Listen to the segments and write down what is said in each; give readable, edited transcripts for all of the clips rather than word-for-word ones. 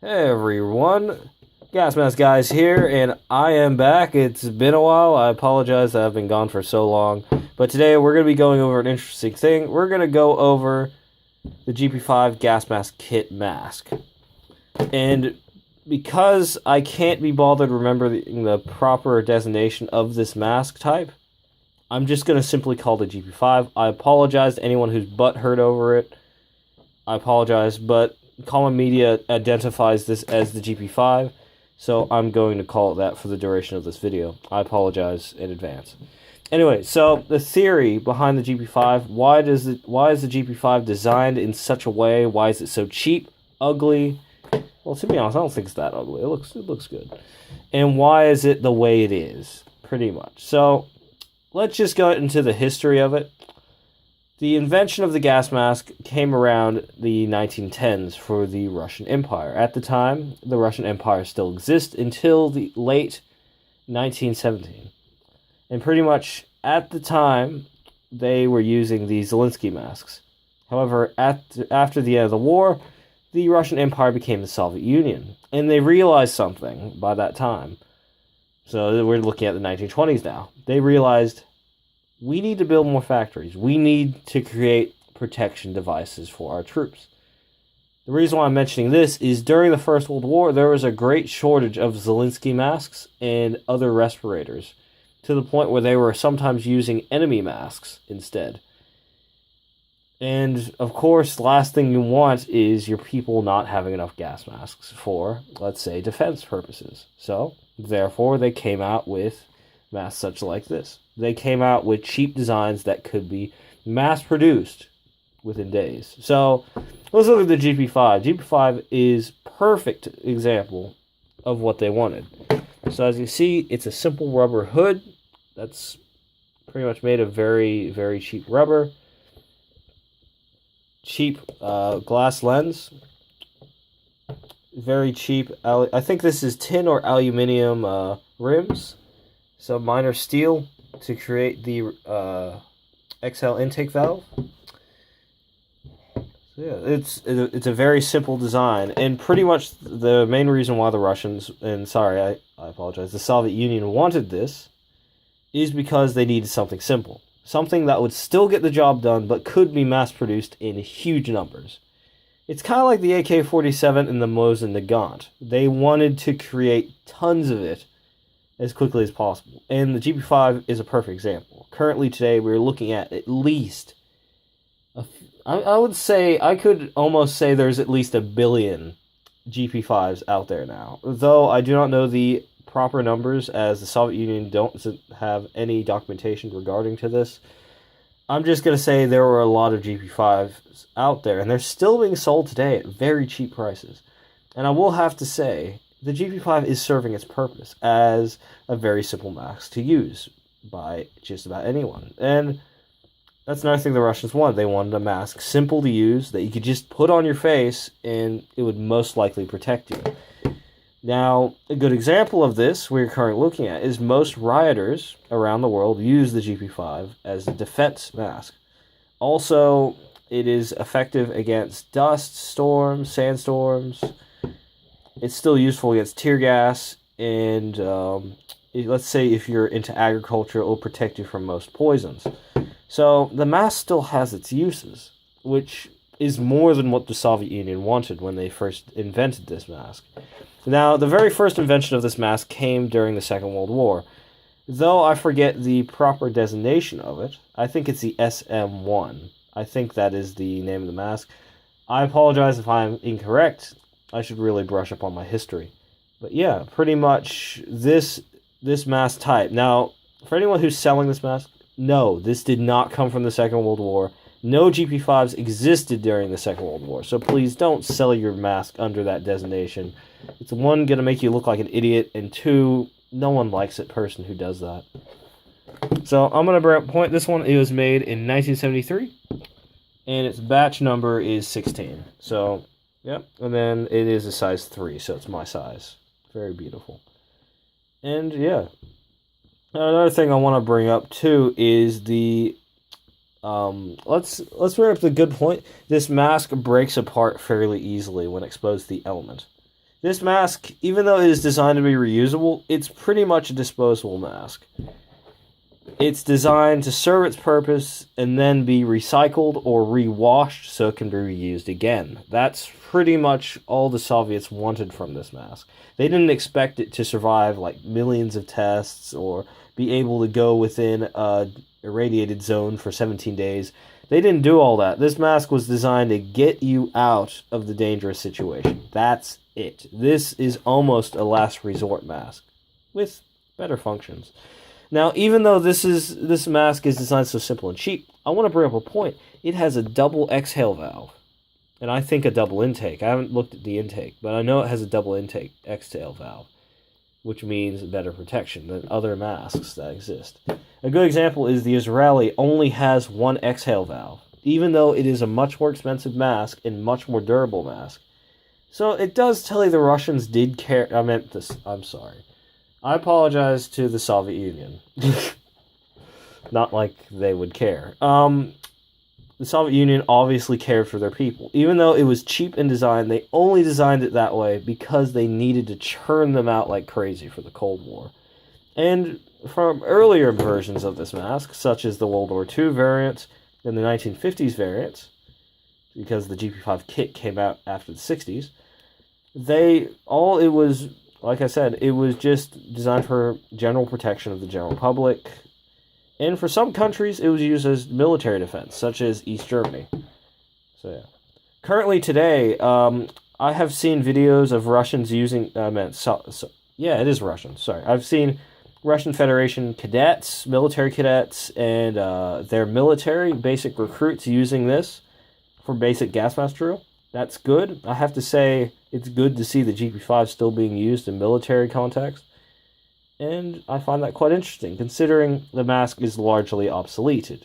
Hey everyone, Gas Mask Guys here, and I am back. It's been a while. I apologize that I've been gone for so long, but today we're going to be going over an interesting thing. We're going to go over the Gp-5 Gas Mask Kit Mask. And because I can't be bothered remembering the proper designation of this mask type, I'm just going to simply call it Gp-5. I apologize to anyone who's butthurt over it. I apologize, but common media identifies this as the Gp-5, so I'm going to call it that for the duration of this video. I apologize in advance. Anyway, so the theory behind the Gp-5, why is the Gp-5 designed in such a way? Why is it so cheap, ugly? Well, to be honest, I don't think it's that ugly. It looks good. And why is it the way it is, pretty much? So let's just go into the history of it. The invention of the gas mask came around the 1910s for the Russian Empire. At the time, the Russian Empire still exists until the late 1917. And pretty much at the time, they were using the Zelensky masks. However, after the end of the war, the Russian Empire became the Soviet Union. And they realized something by that time. So we're looking at the 1920s now. They realized, we need to build more factories. We need to create protection devices for our troops. The reason why I'm mentioning this is during the First World War, there was a great shortage of Zelensky masks and other respirators, to the point where they were sometimes using enemy masks instead. And, of course, the last thing you want is your people not having enough gas masks for, let's say, defense purposes. So, therefore, they came out with masks such like this. They came out with cheap designs that could be mass-produced within days. So, let's look at the Gp-5. Gp-5 is perfect example of what they wanted. So, as you see, it's a simple rubber hood that's pretty much made of very, very cheap rubber. Cheap glass lens. Very cheap. I think this is tin or aluminum rims. Some minor steel to create the exhale intake valve. So yeah, it's a very simple design, and pretty much the main reason why the Russians, and sorry, I apologize, the Soviet Union wanted this is because they needed something simple. Something that would still get the job done, but could be mass-produced in huge numbers. It's kind of like the AK-47 and the Mosin Nagant. They wanted to create tons of it as quickly as possible. And the Gp-5 is a perfect example. Currently today, we're looking at least, I would say, I could almost say there's at least 1 billion Gp-5s out there now. Though I do not know the proper numbers, as the Soviet Union don't have any documentation regarding to this. I'm just going to say there were a lot of Gp-5s out there, and they're still being sold today at very cheap prices. And I will have to say, the Gp-5 is serving its purpose as a very simple mask to use by just about anyone. And that's another thing the Russians wanted. They wanted a mask simple to use that you could just put on your face and it would most likely protect you. Now, a good example of this we're currently looking at is most rioters around the world use the Gp-5 as a defense mask. Also, it is effective against dust, storms, sandstorms. It's still useful against tear gas, and let's say if you're into agriculture, it will protect you from most poisons. So the mask still has its uses, which is more than what the Soviet Union wanted when they first invented this mask. Now, the very first invention of this mask came during the Second World War. Though I forget the proper designation of it, I think it's the SM-1. I think that is the name of the mask. I apologize if I'm incorrect. I should really brush up on my history. But yeah, pretty much this mask type. Now, for anyone who's selling this mask, no, this did not come from the Second World War. No Gp-5s existed during the Second World War, so please don't sell your mask under that designation. It's one, going to make you look like an idiot, and two, no one likes a person who does that. So I'm going to bring up a point. This one, it was made in 1973, and its batch number is 16. So, yep, and then it is a size 3, so it's my size. Very beautiful. And yeah, another thing I want to bring up too is the let's bring up the good point. This mask breaks apart fairly easily when exposed to the element. This mask, even though it is designed to be reusable, it's pretty much a disposable mask. It's designed to serve its purpose and then be recycled or rewashed so it can be reused again. That's pretty much all the Soviets wanted from this mask. They didn't expect it to survive like millions of tests or be able to go within a irradiated zone for 17 days. They didn't do all that. This mask was designed to get you out of the dangerous situation. That's it. This is almost a last resort mask with better functions. Now, even though this mask is designed so simple and cheap, I want to bring up a point. It has a double exhale valve, and I think a double intake. I haven't looked at the intake, but I know it has a double intake exhale valve, which means better protection than other masks that exist. A good example is the Israeli only has one exhale valve, even though it is a much more expensive mask and much more durable mask. So it does tell you the Russians did care. I'm sorry. I apologize to the Soviet Union. Not like they would care. The Soviet Union obviously cared for their people. Even though it was cheap in design, they only designed it that way because they needed to churn them out like crazy for the Cold War. And from earlier versions of this mask, such as the World War II variant and the 1950s variants, because the Gp-5 kit came out after the 60s, like I said, it was just designed for general protection of the general public. And for some countries, it was used as military defense, such as East Germany. So, yeah. Currently, today, I have seen videos of Russians using... yeah, it is Russian. Sorry. I've seen Russian Federation cadets, military cadets, and their military basic recruits using this for basic gas mask drill. That's good. I have to say, it's good to see the Gp-5 still being used in military context. And I find that quite interesting, considering the mask is largely obsoleted.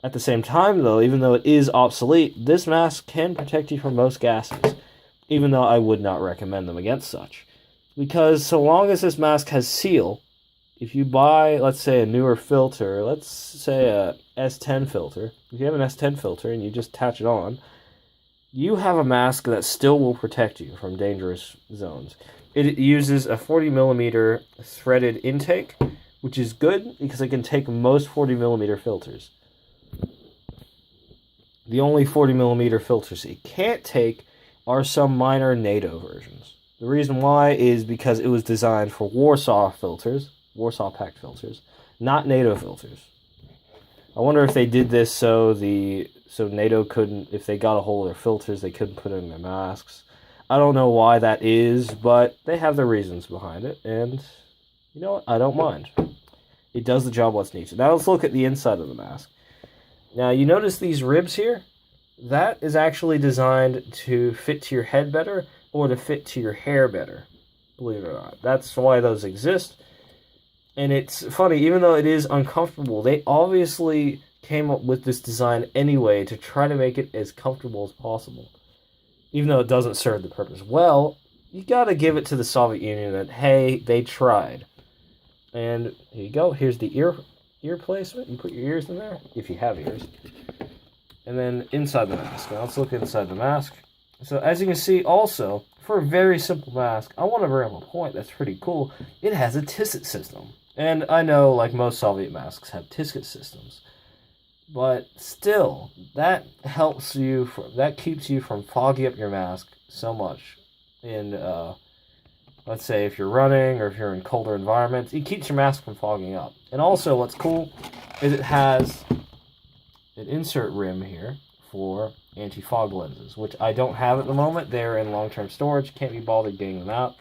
At the same time, though, even though it is obsolete, this mask can protect you from most gases, even though I would not recommend them against such. Because so long as this mask has seal, if you buy, let's say, a newer filter, let's say a S10 filter, if you have an S10 filter and you just attach it on, you have a mask that still will protect you from dangerous zones. It uses a 40mm threaded intake, which is good because it can take most 40mm filters. The only 40mm filters it can't take are some minor NATO versions. The reason why is because it was designed for Warsaw Pact filters, not NATO filters. I wonder if they did this so NATO couldn't, if they got a hold of their filters, they couldn't put it in their masks. I don't know why that is, but they have their reasons behind it, and you know what? I don't mind. It does the job what's needed. Now let's look at the inside of the mask. Now you notice these ribs here? That is actually designed to fit to your head better or to fit to your hair better, believe it or not. That's why those exist. And it's funny, even though it is uncomfortable, they obviously came up with this design anyway to try to make it as comfortable as possible. Even though it doesn't serve the purpose well, you gotta give it to the Soviet Union that, hey, they tried. And here you go, here's the ear placement. You put your ears in there, if you have ears. And then inside the mask. Now let's look inside the mask. So as you can see also, for a very simple mask, I want to bring up a point that's pretty cool. It has a tisset system. And I know, like most Soviet masks have tisset systems. But still, that helps you, that keeps you from fogging up your mask so much. In, let's say if you're running or if you're in colder environments, it keeps your mask from fogging up. And also what's cool is it has an insert rim here for anti-fog lenses, which I don't have at the moment. They're in long-term storage, can't be bothered getting them out.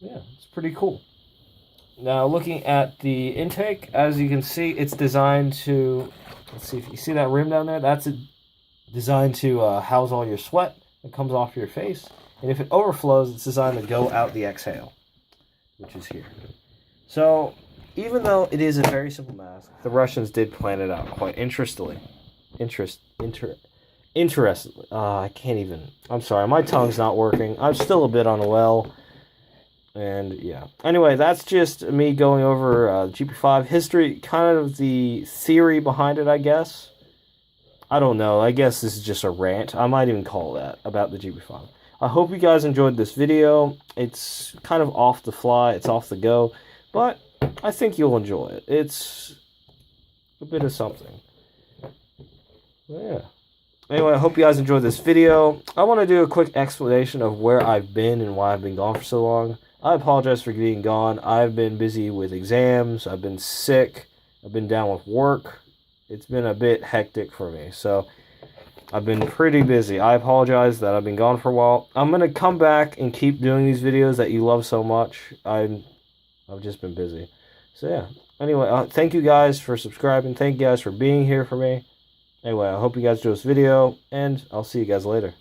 Yeah, it's pretty cool. Now looking at the intake, as you can see, it's designed to, let's see if you see that rim down there, that's designed to house all your sweat that comes off your face. And if it overflows, it's designed to go out the exhale, which is here. So, even though it is a very simple mask, the Russians did plan it out quite interestingly. Interestingly. I can't even, I'm sorry, my tongue's not working. I'm still a bit unwell. And, yeah. Anyway, that's just me going over Gp-5 history, kind of the theory behind it, I guess. I don't know. I guess this is just a rant. I might even call that, about the Gp-5. I hope you guys enjoyed this video. It's kind of off the fly, it's off the go, but I think you'll enjoy it. It's a bit of something. Yeah. Anyway, I hope you guys enjoyed this video. I want to do a quick explanation of where I've been and why I've been gone for so long. I apologize for being gone. I've been busy with exams. I've been sick. I've been down with work. It's been a bit hectic for me. So I've been pretty busy. I apologize that I've been gone for a while. I'm going to come back and keep doing these videos that you love so much. I've just been busy. So yeah. Anyway, thank you guys for subscribing. Thank you guys for being here for me. Anyway, I hope you guys enjoyed this video, and I'll see you guys later.